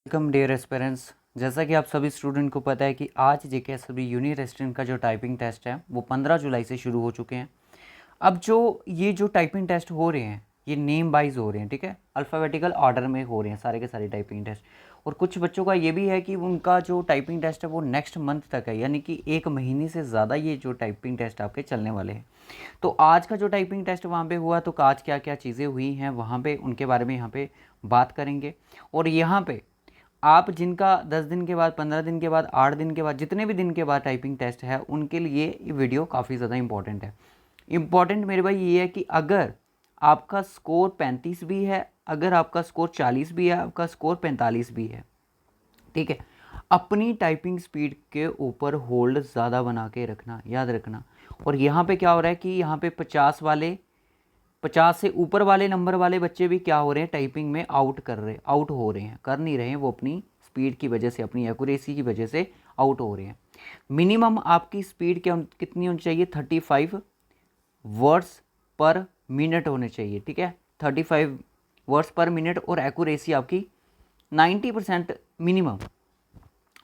Welcome dear aspirants. जैसा कि आप सभी स्टूडेंट को पता है कि आज जेकेएसएलवी यूनी रेजिडेंट का जो टाइपिंग टेस्ट है वो 15 जुलाई से शुरू हो चुके हैं। अब जो टाइपिंग टेस्ट हो रहे हैं ये नेम वाइज हो रहे हैं, ठीक है, अल्फ़ाबेटिकल ऑर्डर में हो रहे हैं सारे के सारे टाइपिंग टेस्ट। और कुछ बच्चों का ये भी है कि उनका जो टाइपिंग टेस्ट है वो नेक्स्ट मंथ तक है, यानी कि 1 महीने से ज़्यादा ये जो टाइपिंग टेस्ट आपके चलने वाले हैं। तो आज का जो टाइपिंग टेस्ट वहाँ पे हुआ तो आज क्या क्या चीज़ें हुई हैं वहाँ पे उनके बारे में यहाँ पे बात करेंगे। और यहाँ पे आप जिनका 10 दिन के बाद, 15 दिन के बाद, 8 दिन के बाद, जितने भी दिन के बाद टाइपिंग टेस्ट है उनके लिए ये वीडियो काफ़ी ज़्यादा इंपॉर्टेंट है। इम्पॉर्टेंट मेरे भाई ये है कि अगर आपका स्कोर 35 भी है, अगर आपका स्कोर 40 भी है, आपका स्कोर 45 भी है, ठीक है, अपनी टाइपिंग स्पीड के ऊपर होल्ड ज़्यादा बना के रखना, याद रखना। और यहाँ पे क्या हो रहा है कि यहाँ पे 50 से ऊपर वाले नंबर वाले बच्चे भी क्या हो रहे हैं, टाइपिंग में आउट हो रहे हैं, कर नहीं रहे हैं, वो अपनी स्पीड की वजह से, अपनी एक्यूरेसी की वजह से आउट हो रहे हैं। मिनिमम आपकी स्पीड कितनी होनी चाहिए, 35 वर्ड्स पर मिनट होने चाहिए, ठीक है, 35 वर्ड्स पर मिनट। और एक्यूरेसी आपकी 90% मिनिमम।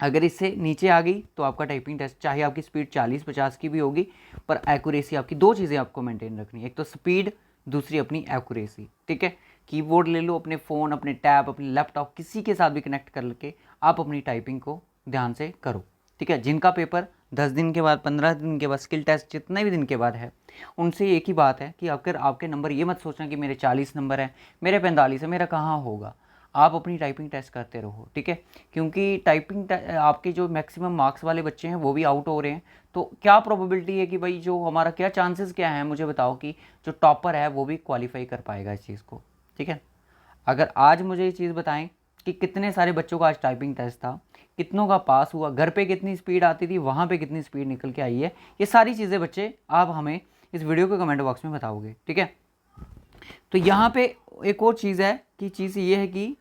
अगर इससे नीचे आ गई तो आपका टाइपिंग टेस्ट, चाहे आपकी स्पीड 40-50 की भी होगी, पर एक्यूरेसी आपकी, दो चीज़ें आपको मेंटेन रखनी है, एक तो स्पीड, दूसरी अपनी एक्यूरेसी, ठीक है। कीबोर्ड ले लो, अपने फ़ोन, अपने टैब, अपने लैपटॉप, किसी के साथ भी कनेक्ट करके आप अपनी टाइपिंग को ध्यान से करो, ठीक है। जिनका पेपर 10 दिन के बाद, 15 दिन के बाद, स्किल टेस्ट जितने भी दिन के बाद है, उनसे एक ही बात है कि अगर आपके नंबर, ये मत सोचना कि मेरे 40 नंबर है, मेरे 45 है, मेरा कहाँ होगा। आप अपनी टाइपिंग टेस्ट करते रहो, ठीक है, क्योंकि आपके जो मैक्सिमम मार्क्स वाले बच्चे हैं वो भी आउट हो रहे हैं। तो क्या प्रोबेबिलिटी है कि भाई जो हमारा, क्या चांसेस क्या है, मुझे बताओ, कि जो टॉपर है वो भी क्वालिफाई कर पाएगा इस चीज़ को, ठीक है। अगर आज मुझे ये चीज़ बताएं कि कितने सारे बच्चों का आज टाइपिंग टेस्ट था, कितनों का पास हुआ, घर पे कितनी स्पीड आती थी, वहाँ पे कितनी स्पीड निकल के आई है, ये सारी चीज़ें बच्चे आप हमें इस वीडियो के कमेंट बॉक्स में बताओगे, ठीक है। तो यहाँ पे एक और चीज़ है कि चीज़ ये है कि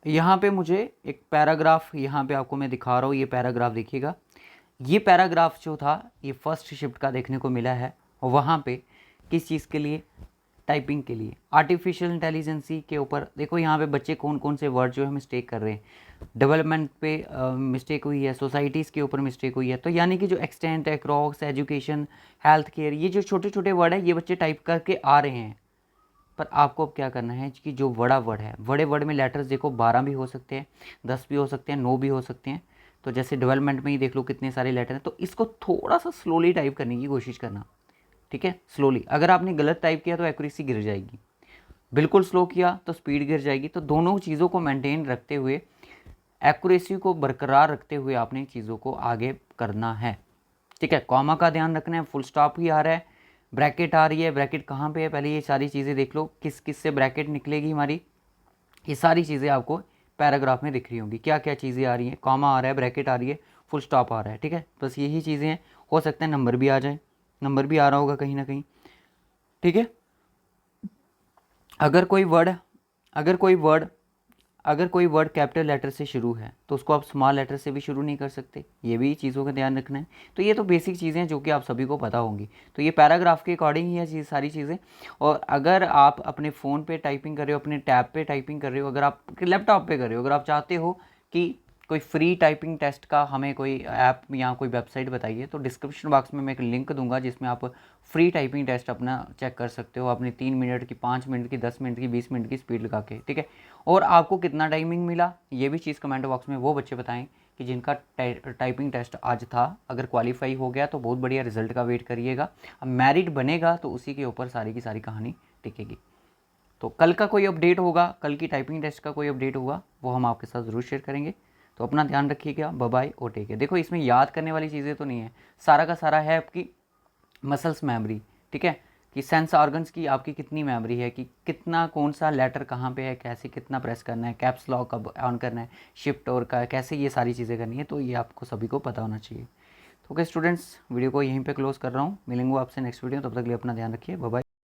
यहाँ पे मुझे एक पैराग्राफ, यहाँ पे आपको मैं दिखा रहा हूँ, ये पैराग्राफ देखिएगा। ये पैराग्राफ जो था ये फर्स्ट शिफ्ट का देखने को मिला है। और वहाँ पे किस चीज़ के लिए, टाइपिंग के लिए, आर्टिफिशियल इंटेलिजेंसी के ऊपर। देखो यहाँ पे बच्चे कौन कौन से वर्ड जो है मिस्टेक कर रहे हैं। डेवलपमेंट पे मिस्टेक हुई है, सोसाइटीज़ के ऊपर मिस्टेक हुई है। तो यानी कि जो extent, across, education, health care, ये जो छोटे छोटे वर्ड है ये बच्चे टाइप करके आ रहे हैं। पर आपको अब क्या करना है कि जो बड़ा वर्ड है, बड़े वर्ड में लेटर्स देखो 12 भी हो सकते हैं, 10 भी हो सकते हैं, 9 भी हो सकते हैं। तो जैसे डेवलपमेंट में ही देख लो कितने सारे लेटर हैं। तो इसको थोड़ा सा स्लोली टाइप करने की कोशिश करना, ठीक है, स्लोली। अगर आपने गलत टाइप किया तो एक्यूरेसी गिर जाएगी, बिल्कुल स्लो किया तो स्पीड गिर जाएगी। तो दोनों चीज़ों को मेंटेन रखते हुए, एक्यूरेसी को बरकरार रखते हुए आपने चीज़ों को आगे करना है, ठीक है। कॉमा का ध्यान रखना है, फुल स्टॉप ही आ रहा है, ब्रैकेट आ रही है, ब्रैकेट कहाँ पे है, पहले ये सारी चीज़ें देख लो, किस किस से ब्रैकेट निकलेगी हमारी। ये सारी चीज़ें आपको पैराग्राफ में दिख रही होंगी, क्या क्या चीज़ें आ रही हैं, कॉमा आ रहा है, ब्रैकेट आ रही है, फुल स्टॉप आ रहा है, ठीक है। बस यही चीज़ें हैं। हो सकता है नंबर भी आ जाए, नंबर भी आ रहा होगा कहीं ना कहीं, ठीक है। अगर कोई वर्ड अगर कोई वर्ड अगर कोई वर्ड कैपिटल लेटर से शुरू है तो उसको आप स्मॉल लेटर से भी शुरू नहीं कर सकते, ये भी चीज़ों का ध्यान रखना है। तो ये तो बेसिक चीज़ें हैं जो कि आप सभी को पता होंगी। तो ये पैराग्राफ के अकॉर्डिंग ही है ये सारी चीज़ें। और अगर आप अपने फ़ोन पे टाइपिंग कर रहे हो, अपने टैब पे टाइपिंग कर रहे हो, अगर आप लैपटॉप पे कर रहे हो, अगर आप चाहते हो कि कोई फ्री टाइपिंग टेस्ट का हमें कोई ऐप या कोई वेबसाइट बताइए, तो डिस्क्रिप्शन बॉक्स में मैं एक लिंक दूंगा जिसमें आप फ्री टाइपिंग टेस्ट अपना चेक कर सकते हो, अपनी 3 मिनट की, 5 मिनट की, 10 मिनट की, 20 मिनट की स्पीड लगा के, ठीक है। और आपको कितना टाइमिंग मिला ये भी चीज़ कमेंट बॉक्स में वो बच्चे बताएं कि जिनका टाइपिंग टेस्ट आज था। अगर क्वालिफाई हो गया तो बहुत बढ़िया, रिजल्ट का वेट करिएगा। अब मैरिट बनेगा तो उसी के ऊपर सारी की सारी कहानी टिकेगी। तो कल का कोई अपडेट होगा, कल की टाइपिंग टेस्ट का कोई अपडेट होगा, वो हम आपके साथ ज़रूर शेयर करेंगे। तो अपना ध्यान रखिएगा, बाय बाय और टेक केयर। देखो इसमें याद करने वाली चीज़ें तो नहीं है, सारा का सारा है आपकी मसल्स मेमोरी, ठीक है, कि सेंस ऑर्गन्स की आपकी कितनी मेमोरी है, कि कितना कौन सा लेटर कहाँ पे है, कैसे कितना प्रेस करना है, कैप्स लॉक कब ऑन करना है, शिफ्ट और का कैसे, ये सारी चीज़ें करनी है। तो ये आपको सभी को पता होना चाहिए। तो ओके स्टूडेंट्स, वीडियो को यहीं पे क्लोज कर रहा हूँ, मिलेंगे आपसे नेक्स्ट वीडियो, तब तक के लिए अपना ध्यान रखिए, बाय बाय।